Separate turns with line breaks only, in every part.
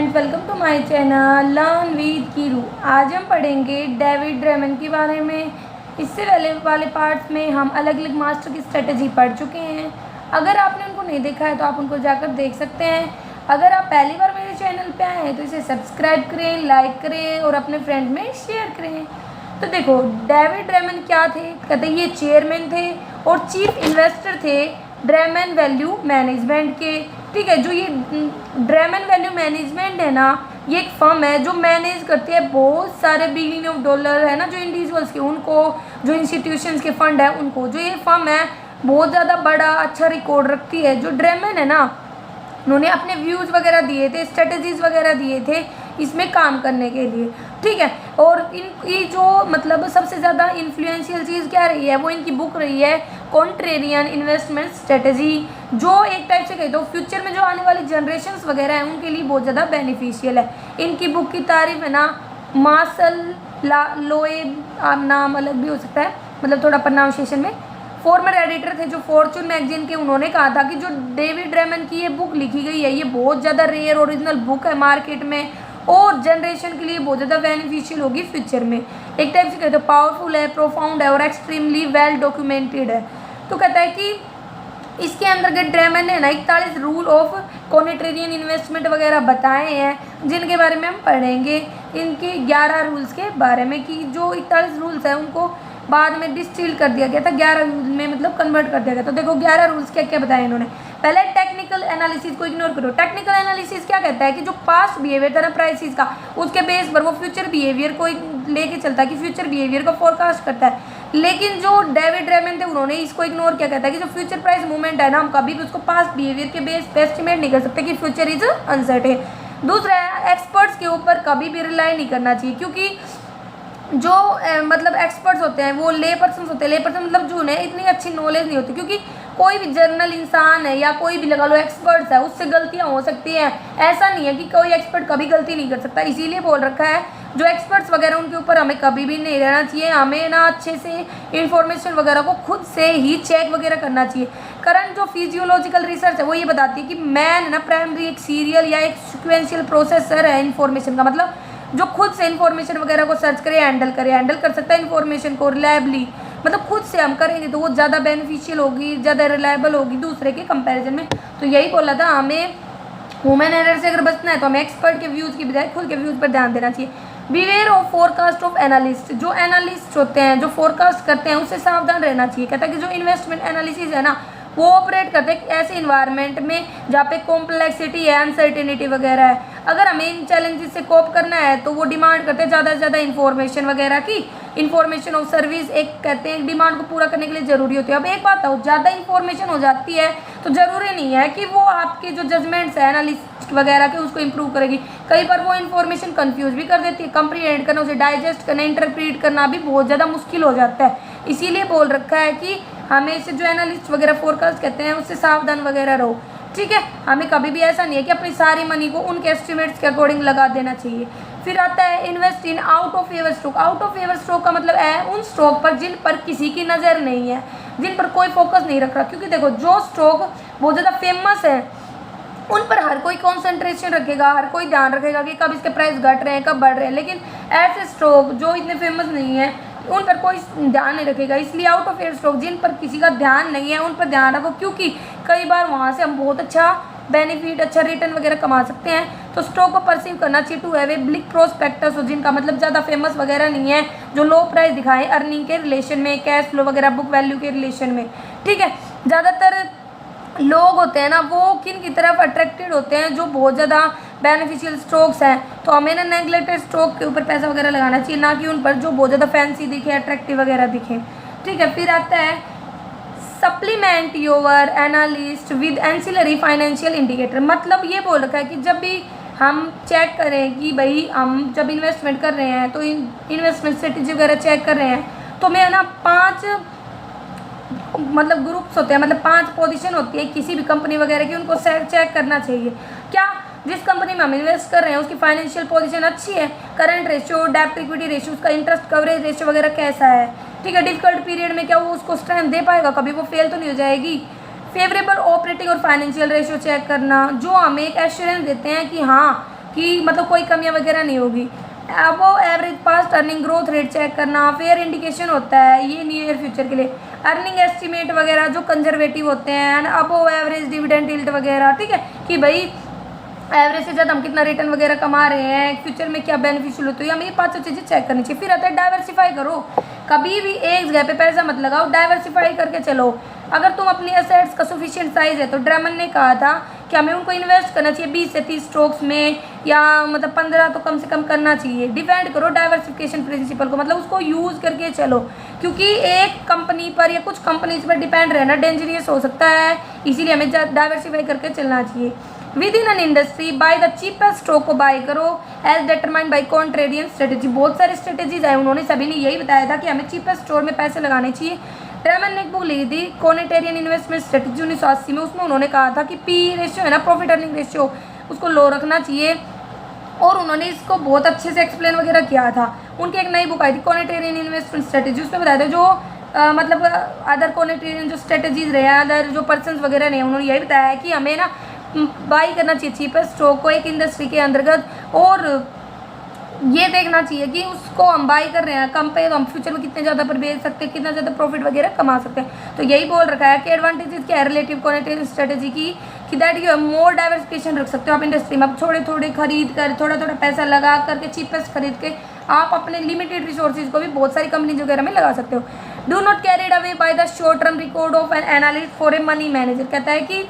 Friends, welcome to my channel learn with Keeru. आज हम पढ़ेंगे डेविड ड्रेमन के बारे में। इससे पहले वाले पार्ट्स में हम अलग अलग मास्टर की स्ट्रेटजी पढ़ चुके हैं। अगर आपने उनको नहीं देखा है तो आप उनको जाकर देख सकते हैं। अगर आप पहली बार मेरे चैनल पे आए हैं तो इसे सब्सक्राइब करें, लाइक करें और अपने फ्रेंड में शेयर करें। तो देखो, डेविड ड्रेमन क्या थे? कहते हैं ये चेयरमैन थे और चीफ इन्वेस्टर थे ड्रेमन वैल्यू मैनेजमेंट के। ठीक है, जो ये ड्रेमन वैल्यू मैनेजमेंट है ना, ये एक फर्म है जो मैनेज करती है बहुत सारे बिलियन ऑफ डॉलर है ना, जो इंडिविजुअल्स के, उनको, जो इंस्टीट्यूशंस के फंड है उनको। जो ये फर्म है बहुत ज़्यादा बड़ा अच्छा रिकॉर्ड रखती है। जो ड्रेमन है ना, उन्होंने अपने व्यूज़ वगैरह दिए थे, स्ट्रेटजीज़ वगैरह दिए थे इसमें काम करने के लिए। ठीक है, और इनकी जो मतलब सबसे ज़्यादा इन्फ्लुएंशियल चीज़ क्या रही है, वो इनकी बुक रही है कॉन्ट्रेरियन इन्वेस्टमेंट स्ट्रेटजी, जो एक टाइप से कहे तो फ्यूचर में जो आने वाली जनरेशन्स वगैरह हैं उनके लिए बहुत ज़्यादा बेनिफिशियल है। इनकी बुक की तारीफ है ना मार्शल लोएब, नाम अलग भी हो सकता है, मतलब थोड़ा प्रोनाउंसिएशन में, फॉर्मर एडिटर थे जो फॉर्चून मैगजीन के। उन्होंने कहा था कि जो डेविड ड्रेमन की ये बुक लिखी गई है ये बहुत ज़्यादा रेयर ओरिजिनल बुक है मार्केट में और जनरेशन के लिए बहुत ज़्यादा बेनिफिशियल होगी फ्यूचर में। एक टाइप से कहते हैं पावरफुल है, प्रोफाउंड है और एक्सट्रीमली वेल डॉक्यूमेंटेड है। तो कहता है कि इसके अंतर्गत ड्रेमन ने ना 41 रूल ऑफ कॉन्ट्रेरियन इन्वेस्टमेंट वगैरह बताए हैं, जिनके बारे में हम पढ़ेंगे। इनके 11 रूल्स के बारे में, कि जो 41 रूल्स हैं उनको बाद में डिस्टिल कर दिया गया था, 11 रूल में मतलब कन्वर्ट कर दिया गया। तो देखो 11 रूल्स क्या क्या बताए इन्होंने। पहले टेक्निकल एनालिसिस को इग्नोर करो। टेक्निकल एनालिसिस क्या कहता है कि जो पास्ट बिहेवियर था ना प्राइसेस का, उसके बेस पर वो फ्यूचर बिहेवियर को लेके चलता है, कि फ्यूचर बिहेवियर को फोरकास्ट करता है। लेकिन जो डेविड ड्रेमन थे उन्होंने इसको इग्नोर क्या कहता है कि जो फ्यूचर प्राइस मूवमेंट है ना, हम कभी भी उसको पास्ट बिहेवियर के बेस पे एस्टिमेट नहीं कर सकते कि फ्यूचर इज अनसर्टेन। दूसरा है एक्सपर्ट्स के ऊपर कभी भी रिलाई नहीं करना चाहिए, क्योंकि जो मतलब एक्सपर्ट्स होते हैं वो ले पर्सन होते हैं। ले पर्सन मतलब जो उन्हें इतनी अच्छी नॉलेज नहीं होती, क्योंकि कोई भी जर्नल इंसान है या कोई भी लगा लो एक्सपर्ट्स है, उससे गलतियां हो सकती हैं। ऐसा नहीं है कि कोई एक्सपर्ट कभी गलती नहीं कर सकता। इसीलिए बोल रखा है जो एक्सपर्ट्स वगैरह उनके ऊपर हमें कभी भी नहीं रहना चाहिए। हमें ना अच्छे से इंफॉर्मेशन वगैरह को खुद से ही चेक वगैरह करना चाहिए। करंट जो फिजियोलॉजिकल रिसर्च है वो ये बताती है कि मैन ना प्राइमरी एक सीरियल या एक सिक्वेंशियल प्रोसेसर है इन्फॉर्मेशन का, मतलब जो खुद से इन्फॉर्मेशन वगैरह को सर्च करे, हैंडल कर सकता है इन्फॉर्मेशन को रिलायबली। मतलब खुद से हम करेंगे तो वो ज़्यादा बेनिफिशियल होगी, ज़्यादा रिलायबल होगी दूसरे के कंपैरिजन में। तो यही बोला था, हमें ह्यूमन एरर से अगर बचना है तो हमें एक्सपर्ट के व्यूज़ की बजाय खुद के व्यूज़ पर ध्यान देना चाहिए। Beware of forecast of analyst, जो एनालिस्ट होते हैं जो फोरकास्ट करते हैं उससे सावधान रहना चाहिए। कहता है कि जो इन्वेस्टमेंट एनालिसिस है ना वो ऑपरेट करते हैं ऐसे इन्वायरमेंट में जहाँ पे कॉम्प्लेक्सिटी है, अनसर्टेनिटी वगैरह है। अगर हमें इन चैलेंजेस से कोप करना है तो वो डिमांड करते हैं ज़्यादा से ज़्यादा इन्फॉर्मेशन वगैरह की। इन्फॉर्मेशन ऑफ सर्विस एक कहते हैं डिमांड को पूरा करने के लिए ज़रूरी होती है। अब एक बात है, ज़्यादा इन्फॉर्मेशन हो जाती है तो ज़रूरी नहीं है कि वो आपके जो जजमेंट्स है एनालिस्ट वगैरह के उसको इम्प्रूव करेगी। कई बार वो इन्फॉर्मेशन कन्फ्यूज भी कर देती है। कंप्रीहेंड करना, उसे डाइजेस्ट करना, इंटरप्रीट करना भी बहुत ज़्यादा मुश्किल हो जाता है। इसीलिए बोल रखा है कि हमें इसे जो एनालिस्ट वगैरह फोरकास्ट कहते हैं उससे सावधान वगैरह रहो। ठीक है, हमें कभी भी ऐसा नहीं है कि अपनी सारी मनी को उनके एस्टिमेट्स के अकॉर्डिंग लगा देना चाहिए। फिर आता है invest in out of favour stock. Out of favour stock का मतलब है उन स्टॉक पर जिन पर किसी की नज़र नहीं है, जिन पर कोई फोकस नहीं रख रहा। क्योंकि देखो जो स्टॉक बहुत ज़्यादा फेमस है उन पर हर कोई कॉन्सेंट्रेशन रखेगा, हर कोई ध्यान रखेगा कि कब इसके प्राइस घट रहे हैं, कब बढ़ रहे हैं। लेकिन ऐसे स्टॉक जो इतने फेमस नहीं है उन पर कोई ध्यान नहीं रखेगा। इसलिए आउट ऑफ फेयर स्टॉक, जिन पर किसी का ध्यान नहीं है उन पर ध्यान रखो, क्योंकि कई बार वहाँ से हम बहुत अच्छा बेनिफिट, अच्छा रिटर्न वगैरह कमा सकते हैं। तो स्टॉक को परसीव करना चाहिए to have a bleak prospectus, जिनका मतलब ज़्यादा फेमस वगैरह नहीं है, जो लो प्राइस दिखाएं अर्निंग के रिलेशन में, कैश फ्लो वगैरह, बुक वैल्यू के रिलेशन में। ठीक है, ज़्यादातर लोग होते हैं ना वो किन की तरफ अट्रैक्टेड होते हैं, जो बहुत ज़्यादा बेनिफिशियल स्टॉक्स हैं। तो हमें ना नेगलेक्टेड स्टॉक के ऊपर पैसा वगैरह लगाना चाहिए, ना कि उन पर जो बहुत ज़्यादा फैंसी दिखे, अट्रैक्टिव वगैरह दिखे। ठीक है, फिर आता है supplement your analyst with ancillary financial indicator. मतलब ये बोल रखा है कि जब भी हम चेक करें कि भाई हम जब इन्वेस्टमेंट कर रहे हैं तो इन्वेस्टमेंट स्ट्रेटेजी वगैरह चेक कर रहे हैं तो मैं ना 5 मतलब ग्रुप्स होते हैं, मतलब 5 पोजीशन होती है किसी भी कंपनी वगैरह की, उनको चेक करना चाहिए। क्या जिस कंपनी में हम इन्वेस्ट कर रहे हैं उसकी फाइनेंशियल पोजीशन अच्छी है, करंट रेशियो, डेब्ट इक्विटी रेशियो, उसका इंटरेस्ट कवरेज रेशियो वगैरह कैसा है। ठीक है, डिफिकल्ट पीरियड में क्या वो उसको स्ट्रेंथ दे पाएगा, कभी वो फेल तो नहीं हो जाएगी। फेवरेबल ऑपरेटिंग और फाइनेंशियल रेशियो चेक करना, जो हमें एक एश्योरेंस देते हैं कि हाँ कि मतलब कोई कमियां वगैरह नहीं होगी। अब वो average past earning growth rate check करना, फेयर इंडिकेशन होता है ये नियर ईयर फ्यूचर के लिए, अर्निंग एस्टिमेट वगैरह जो कंजर्वेटिव होते हैं, अब वो एवरेज डिविडेंड यील्ड वगैरह, ठीक है, कि भाई एवरेज से ज़्यादा हम कितना रिटर्न वगैरह कमा रहे हैं, फ्यूचर में क्या बेनिफिशियल होती है, हमें ये 5 चीज़ें चेक करनी चाहिए। फिर आता है डाइवर्सिफाई करो, कभी भी एक जगह पे पैसा मत लगाओ, डाइवर्सिफाई करके चलो। अगर तुम अपनी एसेट्स का सफिशिएंट साइज है तो ड्रेमन ने कहा था कि हमें उनको इन्वेस्ट करना चाहिए 20 से 30 स्टॉक्स में, या मतलब 15 तो कम से कम करना चाहिए। डिपेंड करो डाइवर्सिफिकेशन प्रिंसिपल को, मतलब उसको यूज़ करके चलो, क्योंकि एक कंपनी पर या कुछ कंपनीज पर डिपेंड रहना डेंजरियस हो सकता है, इसीलिए हमें डाइवर्सिफाई करके चलना चाहिए। Within an industry buy the cheapest stock को बाय करो as determined by contrarian strategy. बहुत सारी स्ट्रेटेजीज है, उन्होंने सभी ने यही बताया था कि हमें चीपेस्ट स्टोर में पैसे लगाने चाहिए। ड्रेमन ने एक बुक लिखी थी कॉनेटेरियन इन्वेस्टमेंट स्ट्रेटेजी 1980 में, उसमें उन्होंने कहा था कि पी रेशियो है ना, प्रॉफिट अर्निंग रेशियो, उसको लो रखना चाहिए, और उन्होंने इसको बहुत अच्छे से एक्सप्लेन वगैरह किया था। उनकी एक नई बुक आई थी कॉनेटेरियन इन्वेस्टमेंट स्ट्रेटेजी, उसमें बताया था जो मतलब अदर कॉनेटेरियन जो स्ट्रेटेजीज रहे, अदर जो पर्सन वगैरह ने, उन्होंने यही बताया है कि हमें ना बाई करना चाहिए चीपेस्ट स्टॉक को एक इंडस्ट्री के अंतर्गत, और ये देखना चाहिए कि उसको हम बाई कर रहे हैं कम पे, तो हम फ्यूचर में कितने ज़्यादा पर बेच सकते हैं, कितना ज़्यादा प्रॉफिट वगैरह कमा सकते हैं। तो यही बोल रखा है कि एडवांटेजेस क्या है रिलेटिव कॉनेटेरियन स्ट्रेटेजी की, कि दैट यू मोर डाइवर्सिफिकेशन रख सकते हो आप इंडस्ट्री में। आप थोड़े थोड़े खरीद कर, थोड़ा थोड़ा पैसा लगा करके चीपेस्ट खरीद के आप अपने लिमिटेड रिसोर्सेज को भी बहुत सारी कंपनीज वगैरह में लगा सकते हो। Do not carried away by the short term record of an analyst for a money manager. कहता है कि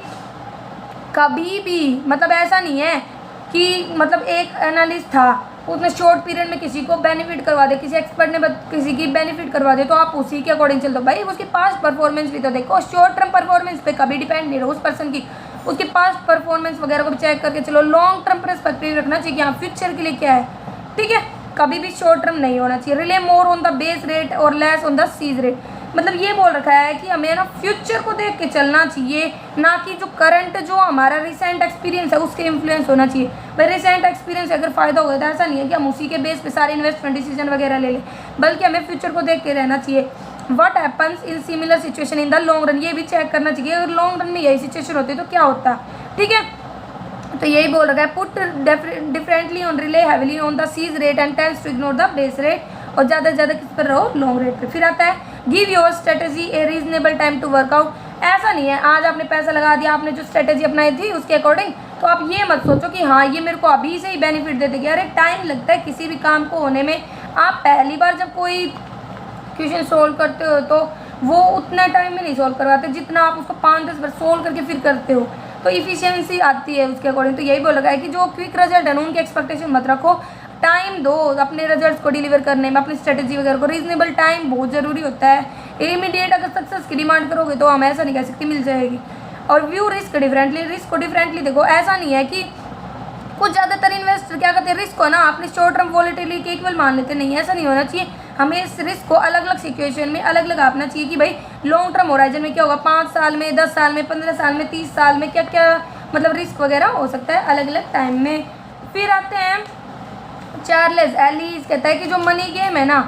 कभी भी मतलब ऐसा नहीं है कि मतलब एक एनालिस्ट था, उसने शॉर्ट पीरियड में किसी को बेनिफिट करवा दे, किसी एक्सपर्ट ने किसी की बेनिफिट करवा दे, तो आप उसी के अकॉर्डिंग चल दो। भाई उसकी पास्ट परफॉर्मेंस भी तो देखो, शॉर्ट टर्म परफॉर्मेंस पे कभी डिपेंड नहीं रहो उस पर्सन की, उसकी पास्ट परफॉर्मेंस वगैरह को भी चेक करके चलो। लॉन्ग टर्म पर्सपेक्टिव रखना चाहिए कि हाँ फ्यूचर के लिए क्या है, ठीक है, कभी भी शॉर्ट टर्म नहीं होना चाहिए। Rely more on the base rate और less on the seize rate, मतलब ये बोल रखा है कि हमें ना फ्यूचर को देख के चलना चाहिए, ना कि जो करंट जो हमारा रिसेंट एक्सपीरियंस है उसके इन्फ्लुएंस होना चाहिए। भाई रिसेंट एक्सपीरियंस से अगर फ़ायदा होगा तो ऐसा नहीं है कि हम उसी के बेस पे सारे इन्वेस्टमेंट डिसीजन वगैरह ले लें, बल्कि हमें फ्यूचर को देख के रहना चाहिए। What happens in similar situation in the long run, ये भी चेक करना चाहिए अगर लॉन्ग रन में यही सिचुएशन होती है तो क्या होता, ठीक है। तो यही बोल रखा है put differently on rely heavily on the seize rate and tends to ignore the base rate, और ज़्यादा से ज़्यादा किस पर रहो, लॉन्ग रेट पे। फिर आता है give your strategy a reasonable time to work out. ऐसा नहीं है आज आपने पैसा लगा दिया, आपने जो स्ट्रेटेजी अपनाई थी उसके अकॉर्डिंग, तो आप ये मत सोचो कि हाँ ये मेरे को अभी से ही बेनिफिट दे देगी। अरे टाइम लगता है किसी भी काम को होने में। आप पहली बार जब कोई क्वेश्चन सोल्व करते हो तो वो उतना टाइम में नहीं सोल्व करवाते जितना आप उसको 5-10 बार सोल्व करके फिर करते हो, तो इफिशियंसी आती है उसके अकॉर्डिंग। तो यही बोल रखा है कि जो क्विक रिजल्ट है ना उनकी एक्सपेक्टेशन मत रखो, टाइम दो अपने रिजल्ट्स को डिलीवर करने में, अपनी स्ट्रेटेजी वगैरह को। रीजनेबल टाइम बहुत ज़रूरी होता है। इमीडिएट अगर सक्सेस की डिमांड करोगे तो हम ऐसा नहीं कह सकते मिल जाएगी। और व्यू रिस्क डिफरेंटली, रिस्क को डिफरेंटली देखो। ऐसा नहीं है कि कुछ ज़्यादातर इन्वेस्टर क्या करते हैं, रिस्क को ना अपने शॉर्ट टर्म वॉलेटिलिटी के इक्वल मान लेते, नहीं ऐसा नहीं होना चाहिए। हमें इस रिस्क को अलग अलग सिचुएशन में अलग अलग आपना चाहिए कि भाई लॉन्ग टर्म होराइजन में क्या होगा, 5 साल में, 10 साल में, 15 साल में, 30 साल में क्या क्या मतलब रिस्क वगैरह हो सकता है अलग अलग टाइम में। फिर आते हैं चार्ल्स एलिस, कहता है कि जो मनी गेम है ना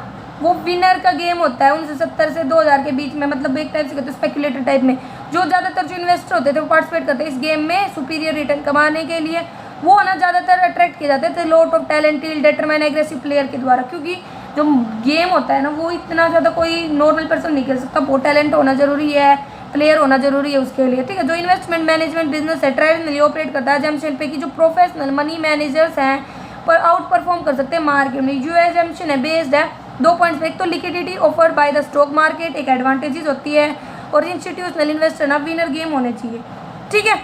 वो विनर का गेम होता है 1970 से 2000 के बीच में, मतलब एक टाइप से कहते हैं स्पेकुलेटर टाइप में। जो ज़्यादातर जो इन्वेस्टर होते थे वो पार्टिसिपेट करते हैं इस गेम में सुपीरियर रिटर्न कमाने के लिए। वो ना ज़्यादातर अट्रैक्ट किए जाते थे lot of talented determine aggressive player के द्वारा, क्योंकि जो गेम होता है ना वो इतना ज़्यादा कोई नॉर्मल पर्सन नहीं खेल सकता, बहुत टैलेंट होना ज़रूरी है, प्लेयर होना जरूरी है उसके लिए, ठीक है। जो इन्वेस्टमेंट मैनेजमेंट बिजनेस है ट्रेडिशनली ऑपरेट करता है जमशेद पे की जो प्रोफेशनल मनी मैनेजर्स हैं पर आउट परफॉर्म कर सकते हैं मार्केट में। जो एजम्पशन है बेस्ड है 2 पॉइंट्स पे, एक तो liquidity offered by the stock market एक एडवांटेजेस होती है, और इंस्टीट्यूशनल इन्वेस्टर ना विनर गेम होने चाहिए, ठीक है।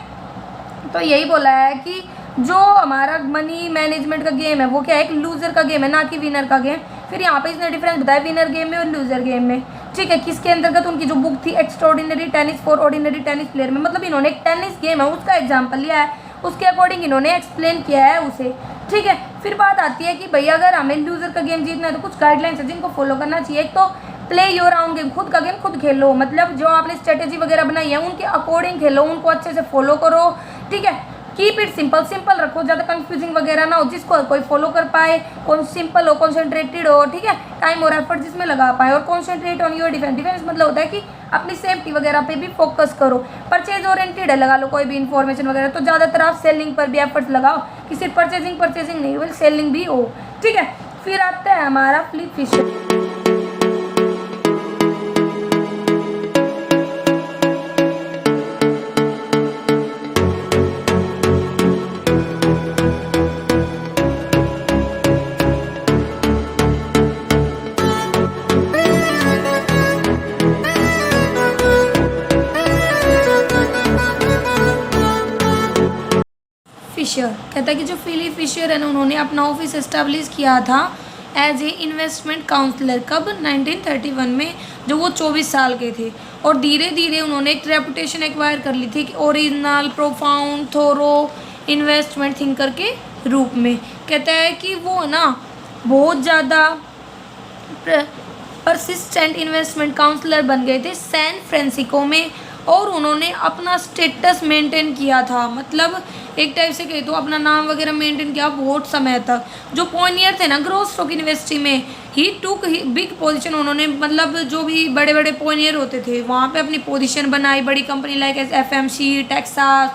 तो यही बोला है कि जो हमारा मनी मैनेजमेंट का गेम है वो क्या है, एक लूजर का गेम है ना कि विनर का गेम। फिर यहाँ पे इसने डिफरेंस बताया विनर गेम में और लूजर गेम में, ठीक है। किसके अंतर्गत, उनकी जो बुक थी extraordinary tennis for ordinary tennis player में, मतलब इन्होंने एक टेनिस गेम है उसका एग्जाम्पल लिया है, उसके अकॉर्डिंग इन्होंने एक्सप्लेन किया है उसे, ठीक है। फिर बात आती है कि भैया अगर हमें लूजर का गेम जीतना है तो कुछ गाइडलाइंस है जिनको फॉलो करना चाहिए। एक तो प्ले योर ओन गेम, खुद का गेम खुद खेलो, मतलब जो आपने स्ट्रेटेजी वगैरह बनाई है उनके अकॉर्डिंग खेलो, उनको अच्छे से फॉलो करो, ठीक है। कीप इट सिंपल, सिंपल रखो, ज़्यादा कंफ्यूजिंग वगैरह ना हो, जिसको हर कोई फॉलो कर पाए, कौन सिंपल हो, कॉन्सेंट्रेटेड हो, ठीक है, टाइम और एफर्ट जिसमें लगा पाए, और concentrate on your defence, defence मतलब होता है कि अपनी सेफ्टी वगैरह पे भी फोकस करो। परचेज ओरिएंटेड है, लगा लो कोई भी इन्फॉर्मेशन वगैरह, तो ज़्यादातर आप सेलिंग पर भी एफर्ट्स लगाओ कि सिर्फ परचेजिंग नहीं बल्कि सेलिंग भी हो, ठीक है। फिर आता है हमारा फ्लिप फिशर। फिशर कहता है कि जो फिलिप फिशर है ना, उन्होंने अपना ऑफिस एस्टेब्लिश किया था एज ए इन्वेस्टमेंट काउंसलर, कब 1931 में, जो वो 24 साल के थे, और धीरे धीरे उन्होंने एक रेपुटेशन एक्वायर कर ली थी कि ओरिजिनल, प्रोफाउंड, थोरो इन्वेस्टमेंट थिंकर के रूप में। कहता है कि वो ना बहुत ज़्यादा परसिस्टेंट इन्वेस्टमेंट काउंसलर बन गए थे सैन फ्रांसिस्को में, और उन्होंने अपना स्टेटस मेंटेन किया था, मतलब एक टाइप से कहे तो अपना नाम वगैरह मेंटेन किया बहुत समय तक। जो पॉइनियर थे ना ग्रोथ स्टॉक इन्वेस्टी में, ही टुक बिग पोजीशन, उन्होंने मतलब जो भी बड़े बड़े पॉइनियर होते थे वहाँ पे अपनी पोजीशन बनाई, बड़ी company like FMC, Texas,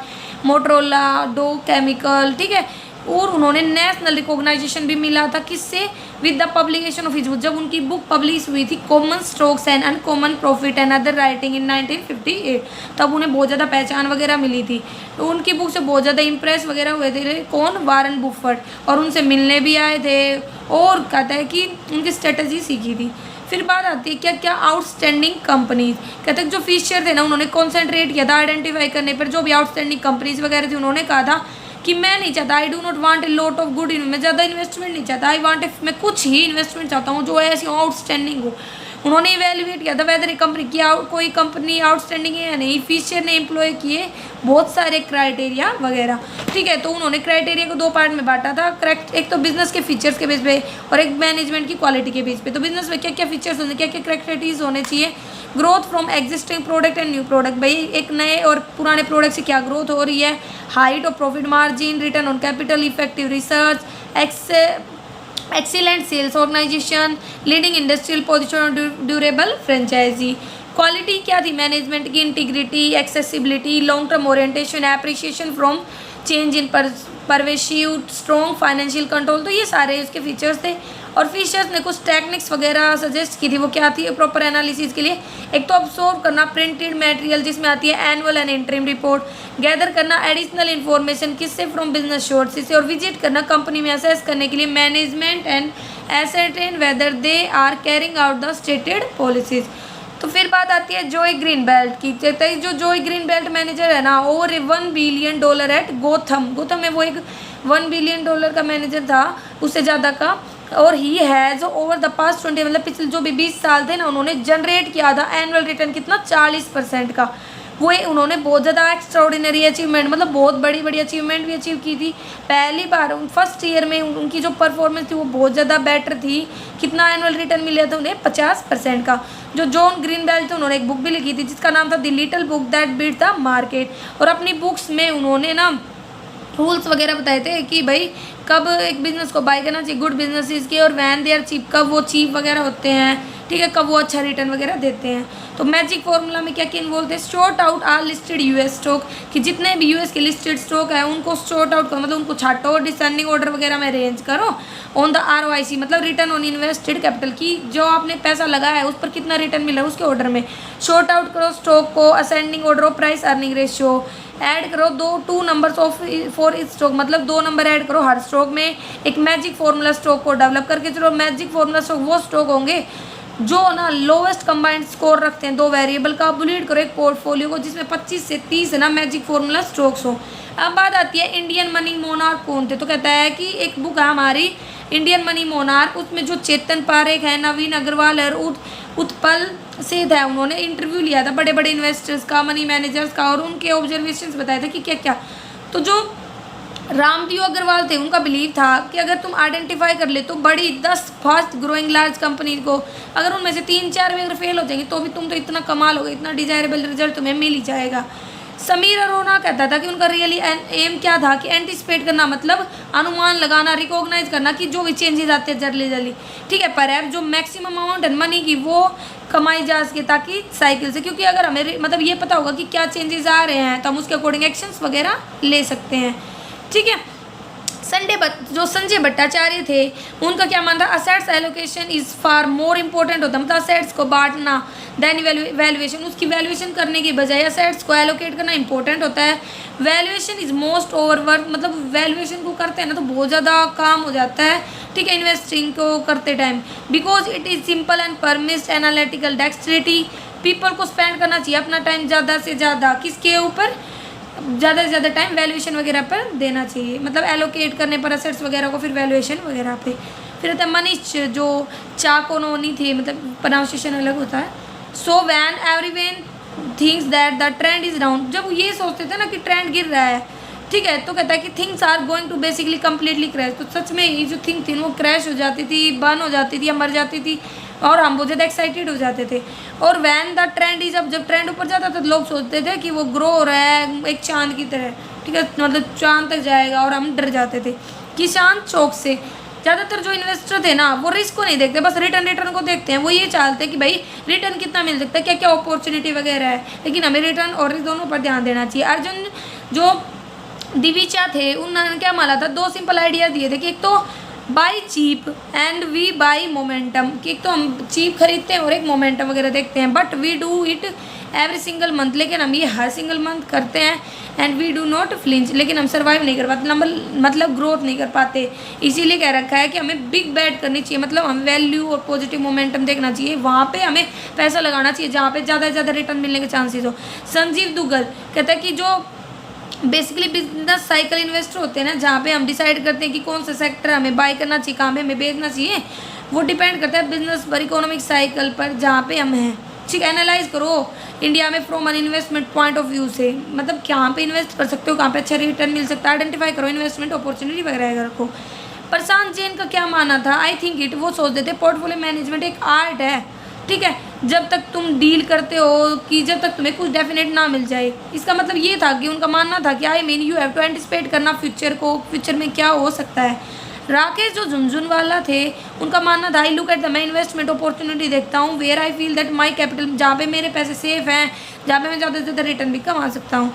Motorola, Dow Chemical, ठीक है, और उन्होंने नेशनल रिकॉग्नाइजेशन भी मिला था, किससे, with the publication of his book, जब उनकी बुक पब्लिश हुई थी common stocks and uncommon profit and other writing in 1958, तब उन्हें बहुत ज़्यादा पहचान वगैरह मिली थी। तो उनकी बुक से बहुत ज़्यादा इंप्रेस वगैरह हुए थे कौन, वारन बुफेट, और उनसे मिलने भी आए थे, और कहता है कि उनकी स्ट्रेटजी सीखी थी। फिर बात आती है क्या क्या आउटस्टैंडिंग कंपनीज। कहते हैं जो फिशर थे ना, उन्होंने कॉन्सेंट्रेट किया था आइडेंटिफाई करने पर जो भी आउटस्टैंडिंग कंपनीज वगैरह थी। उन्होंने कहा था कि मैं नहीं चाहता, I do not want a lot of good, मैं ज़्यादा इन्वेस्टमेंट नहीं चाहता, मैं कुछ ही इन्वेस्टमेंट चाहता हूँ जो ऐसी आउटस्टैंडिंग हो। उन्होंने इवेल्युएट किया था वेदर ए कंपनी की कोई कंपनी आउटस्टैंडिंग है या नहीं। फिशर ने एम्प्लॉय किए बहुत सारे क्राइटेरिया वगैरह, ठीक है। तो उन्होंने क्राइटेरिया को दो पार्ट में बांटा था, करेक्ट, एक तो बिजनेस के फीचर्स के बेस पे और एक मैनेजमेंट की क्वालिटी के बेस पे। तो बिजनेस में क्या क्या फीचर्स होने, क्या क्या क्राइटेरियाज होने चाहिए, growth from existing product and new product, भाई एक नए और पुराने प्रोडक्ट से क्या ग्रोथ हो रही है, height of profit margin, return on capital, effective research, excellent sales organisation, leading industrial position और ड्यूरेबल फ्रेंचाइजी। क्वालिटी क्या थी मैनेजमेंट की, integrity, accessibility, long term orientation, appreciation from change in pervasive, strong financial control. तो ये सारे उसके features थे। और फिशर्स ने कुछ टेक्निक्स वगैरह सजेस्ट की थी, वो क्या थी प्रॉपर एनालिसिस के लिए। एक तो ऑब्जर्व करना प्रिंटेड मटेरियल जिसमें आती है annual and interim report, gather करना एडिशनल इन्फॉर्मेशन किससे, फ्रॉम बिजनेस सोर्सेज से, और विजिट करना कंपनी में असेस करने के लिए management and ascertain whether they are carrying out the stated policies. तो फिर बात आती है जॉय ग्रीन बेल्ट की। कहते हैं जो जॉय ग्रीन बेल्ट मैनेजर है ना, ओवर $1 बिलियन एट गोथम में वो एक $1 बिलियन का मैनेजर था, उससे ज़्यादा का। और he has over the past 20 मतलब पिछले जो भी 20 साल थे ना, उन्होंने जनरेट किया था एनुअल रिटर्न कितना 40% का। वो उन्होंने बहुत ज़्यादा एक्स्ट्राऑर्डिनरी अचीवमेंट, मतलब बहुत बड़ी बड़ी अचीवमेंट भी अचीव की थी। पहली बार फर्स्ट ईयर में उनकी जो परफॉर्मेंस थी वो बहुत ज़्यादा बेटर थी। कितना एनुअल रिटर्न मिला था उन्हें, 50% का। जो जॉन ग्रीन बेल्ट थे उन्होंने एक बुक भी लिखी थी जिसका नाम था the little book that beat the market. और अपनी बुक्स में उन्होंने ना रूल्स वगैरह बताए थे कि भाई कब एक बिजनेस को बाय करना चाहिए, गुड बिजनेसेस के, और वैन दे आर चीप, कब वो चीप वगैरह होते हैं, ठीक है, कब वो अच्छा रिटर्न वगैरह देते हैं। तो मैजिक फॉर्मूला में क्या क्या इन्वॉल्व थे, short out are listed US stock, कि जितने भी यूएस के लिस्टेड स्टॉक है उनको शॉर्ट आउट करो, मतलब उनको छाटो, डिसेंडिंग ऑर्डर वगैरह में अरेंज करो। ऑन द ROIC मतलब रिटर्न ऑन इन्वेस्टेड कैपिटल, की जो आपने पैसा लगाया है उस पर कितना रिटर्न मिला है उसके ऑर्डर में शॉर्ट आउट करो स्टॉक को। Ascending order of price earning ratio add करो, 2 numbers of for each stock, मतलब 2 नंबर ऐड करो हर स्टॉक में। एक मैजिक फॉर्मूला स्टॉक को डेवलप करके चलो। मैजिक फॉर्मूला स्टॉक वो स्टॉक होंगे जो ना लोवेस्ट कंबाइंड स्कोर रखते हैं 2 वेरिएबल का। बुलेट करो एक पोर्टफोलियो को जिसमें 25 से 30 है ना मैजिक फॉर्मूला स्टॉक्स हो। अब बात आती है इंडियन मनी मोनार्क कौन थे। तो कहता है कि एक बुक है हमारी इंडियन मनी मोनार्क, उसमें जो चेतन पारेख है, नवीन अग्रवाल और उत्पल सेठ है, उन्होंने इंटरव्यू लिया था बड़े बड़े इन्वेस्टर्स का, मनी मैनेजर्स का, और उनके ऑब्जर्वेशंस बताए थे कि क्या क्या। तो जो रामदेव अग्रवाल थे उनका बिलीव था कि अगर तुम आइडेंटिफाई कर ले तो बड़ी 10 फास्ट ग्रोइंग लार्ज कंपनी को, अगर उनमें से 3-4 में अगर फेल हो जाएंगे तो भी तुम तो इतना कमाल होगा, इतना डिजायरेबल रिजल्ट तुम्हें मिल ही जाएगा। समीर अरोड़ा कहता था कि उनका रियली एम क्या था कि एंटिसिपेट करना, मतलब अनुमान लगाना, रिकॉग्नाइज करना कि जो भी चेंजेस आते हैं जल्दी जल्दी, ठीक है। पर जो मैक्सिमम अमाउंट है मनी की वो कमाई जा सके ताकि साइकिल से, क्योंकि अगर हमें मतलब ये पता होगा कि क्या चेंजेस आ रहे हैं तो हम उसके अकॉर्डिंग एक्शंस वगैरह ले सकते हैं, ठीक है। जो संजय भट्टाचार्य थे उनका क्या मानना था, assets allocation is far more important होता है, मतलब असेट्स को बांटना देन वैल्यूएशन, उसकी वैल्यूएशन करने की बजाय असेट्स को एलोकेट करना इंपॉर्टेंट होता है। वैल्यूएशन इज मोस्ट ओवरवर्क, मतलब वैल्यूएशन को करते हैं ना तो बहुत ज़्यादा काम हो जाता है, ठीक है, इन्वेस्टिंग को करते time, because it is simple and permits analytical dexterity. People को स्पेंड करना चाहिए अपना टाइम ज़्यादा से ज़्यादा किसके ऊपर, ज़्यादा से ज़्यादा टाइम वैल्यूएशन वगैरह पर देना चाहिए, मतलब एलोकेट करने पर असेट्स वगैरह को, फिर वैल्यूएशन वगैरह पे। फिर आता है मनीष जो चाकोनोनी थे, मतलब प्रोनाउंसिएशन अलग होता है। So when everyone thinks that the trend is down, जब ये सोचते थे ना कि ट्रेंड गिर रहा है, ठीक है, तो कहता है कि things are going to basically completely crash, तो सच में ये जो थिंग थी वो क्रैश हो जाती थी, बर्न हो जाती थी या मर जाती थी, और हम बहुत ज़्यादा एक्साइटेड हो जाते थे। और वैन द ट्रेंड इज, जब ट्रेंड ऊपर जाता था तो लोग सोचते थे कि वो ग्रो हो रहा है एक चांद की तरह, ठीक है, मतलब चांद तक जाएगा, और हम डर जाते थे कि चांद चौक से। ज़्यादातर जो इन्वेस्टर थे ना वो रिस्क को नहीं देखते, बस रिटर्न को देखते हैं, वो ये चाहते हैं कि भाई रिटर्न कितना मिल सकता है, क्या क्या अपॉर्चुनिटी वगैरह है, लेकिन हमें रिटर्न और रिस्क दोनों पर ध्यान देना चाहिए। अर्जुन जो दिविचा थे उन्होंने क्या माना था, दो सिंपल आइडिया दिए थे कि एक तो buy cheap and we buy momentum, कि एक तो हम चीप खरीदते हैं और एक मोमेंटम वगैरह देखते हैं, but we do it every single month, लेकिन हम ये हर सिंगल मंथ करते हैं, and we do not flinch, लेकिन हम सर्वाइव नहीं कर पाते, मतलब ग्रोथ नहीं कर पाते। इसीलिए कह रखा है कि हमें बिग बैट करनी चाहिए, मतलब हमें वैल्यू और पॉजिटिव मोमेंटम देखना चाहिए, वहाँ पे हमें पैसा लगाना चाहिए जहाँ पे ज़्यादा से ज़्यादा रिटर्न मिलने के चांसेस हो। संजीव दुग्गल कहता है कि जो बेसिकली बिजनेस साइकिल इन्वेस्टर होते हैं ना, जहाँ पे हम डिसाइड करते हैं कि कौन सा सेक्टर हमें बाय करना चाहिए, कहाँ पे हमें बेचना चाहिए, वो डिपेंड करता है बिजनेस पर, इकोनॉमिक साइकिल पर जहाँ पे हम हैं, ठीक है। एनालाइज करो इंडिया में from an investment point of view से, मतलब कहाँ पे इन्वेस्ट कर सकते हो, कहाँ पे अच्छा रिटर्न मिल सकता है, आइडेंटिफाई करो इन्वेस्टमेंट अपॉर्चुनिटी वगैरह रखो। प्रशांत जैन का क्या मानना था, आई थिंक इट, वो सोचते थे पोर्टफोलियो मैनेजमेंट एक आर्ट है, ठीक है, जब तक तुम डील करते हो कि जब तक तुम्हें कुछ डेफिनेट ना मिल जाए। इसका मतलब ये था कि उनका मानना था कि I mean you have to anticipate करना फ्यूचर को, फ्यूचर में क्या हो सकता है। राकेश जो झुनझुनवाला थे उनका मानना था, आई लुक एट द, मैं इन्वेस्टमेंट अपॉर्चुनिटी देखता हूँ where I feel that my capital, जहाँ पे मेरे पैसे सेफ हैं, जहाँ पे मैं ज़्यादा से ज़्यादा रिटर्न भी कमा सकता हूँ।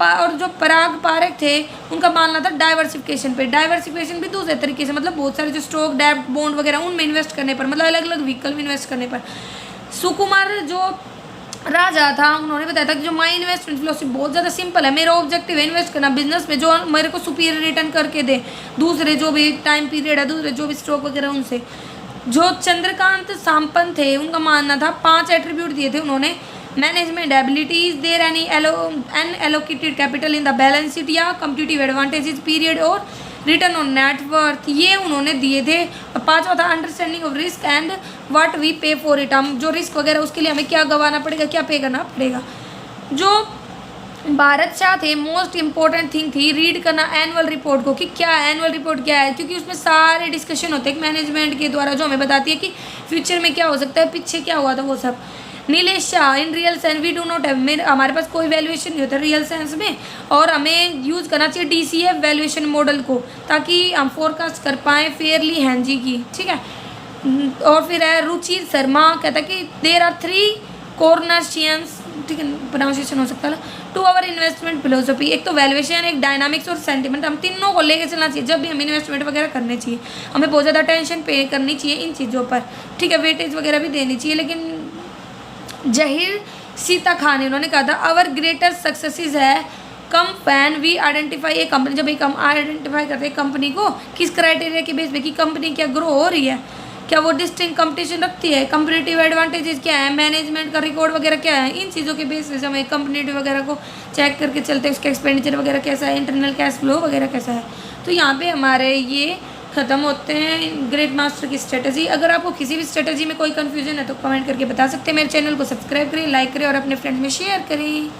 और जो पराग पारक थे उनका मानना था डाइवर्सिफिकेशन पे, डाइवर्सिफिकेशन भी दूसरे तरीके से, मतलब बहुत सारे जो स्टॉक डेब्ट बॉन्ड वगैरह उनमें इन्वेस्ट करने पर, मतलब अलग अलग व्हीकल में इन्वेस्ट करने पर। सुकुमार जो राजा था उन्होंने बताया था कि जो माई इन्वेस्टमेंट फिलोसफी बहुत ज़्यादा सिंपल है, मेरा ऑब्जेक्टिव है इन्वेस्ट करना बिजनेस में जो मेरे को सुपीरियर रिटर्न करके दे दूसरे जो भी टाइम पीरियड है, दूसरे जो भी स्टॉक वगैरह उनसे। जो चंद्रकांत सांपन थे उनका मानना था, 5 एट्रीब्यूट दिए थे उन्होंने, management abilities, there any allocated capital in the balance sheet, या कम्पिटिटिव एडवांटेजेस पीरियड, और रिटर्न ऑन नेटवर्थ, ये उन्होंने दिए थे। और 5वां था understanding of risk and what we pay for it, हम जो रिस्क वगैरह उसके लिए हमें क्या गंवाना पड़ेगा, क्या पे करना पड़ेगा। जो भारत शाह थे मोस्ट इंपॉर्टेंट थिंग थी रीड करना एनुअल रिपोर्ट को, कि क्या एनुअल रिपोर्ट क्या है, क्योंकि उसमें सारे डिस्कशन होते हैं मैनेजमेंट के द्वारा जो हमें बताती है कि फ्यूचर में क्या हो सकता है, पीछे क्या हुआ था वो सब। Nilesh Shah, in real sense we do not have, हमारे पास कोई वैल्यूएशन नहीं होता रियल सेंस में, और हमें यूज़ करना चाहिए DCF वैल्यूएशन मॉडल को, ताकि हम फोरकास्ट कर पाएँ फेयरली हैंजी की, ठीक है। और फिर है रुचिर शर्मा, कहता है कि देर आर 3 कॉर्नरशियंस, ठीक है, प्रोनाउंसिएशन हो सकता है, टू आवर इन्वेस्टमेंट फिलोसफी, एक तो वैल्यूएशन, एक डायनामिक्स और सेंटिमेंट, हम तीनों को लेके चलना चाहिए जब भी हम इन्वेस्टमेंट वगैरह करने चाहिए, हमें बहुत ज़्यादा टेंशन पे करनी चाहिए इन चीज़ों पर, ठीक है, वेटेज वगैरह भी देनी चाहिए। लेकिन जहीर सीता खान ने उन्होंने कहा था, आवर ग्रेटेस्ट सक्सेसिस है come fan we identify a company, जब एक हम आइडेंटिफाई करते हैं कंपनी को किस क्राइटेरिया के बेस पे कि कंपनी क्या ग्रो हो रही है, क्या वो डिस्टिंक्ट कंपटीशन रखती है, कंपटीटिव एडवांटेजेस क्या है, मैनेजमेंट का रिकॉर्ड वगैरह क्या है, इन चीज़ों के बेस पे हमें कंपनी वगैरह को चेक करके चलते हैं, उसका एक्सपेंडिचर वगैरह कैसा है, इंटरनल कैश फ्लो वगैरह कैसा है। तो यहाँ पे हमारे ये ख़त्म होते हैं ग्रेट मास्टर की स्ट्रेटजी। अगर आपको किसी भी स्ट्रेटजी में कोई कन्फ्यूजन है तो कमेंट करके बता सकते हैं। मेरे चैनल को सब्सक्राइब करें, लाइक करें और अपने फ्रेंड्स में शेयर करें।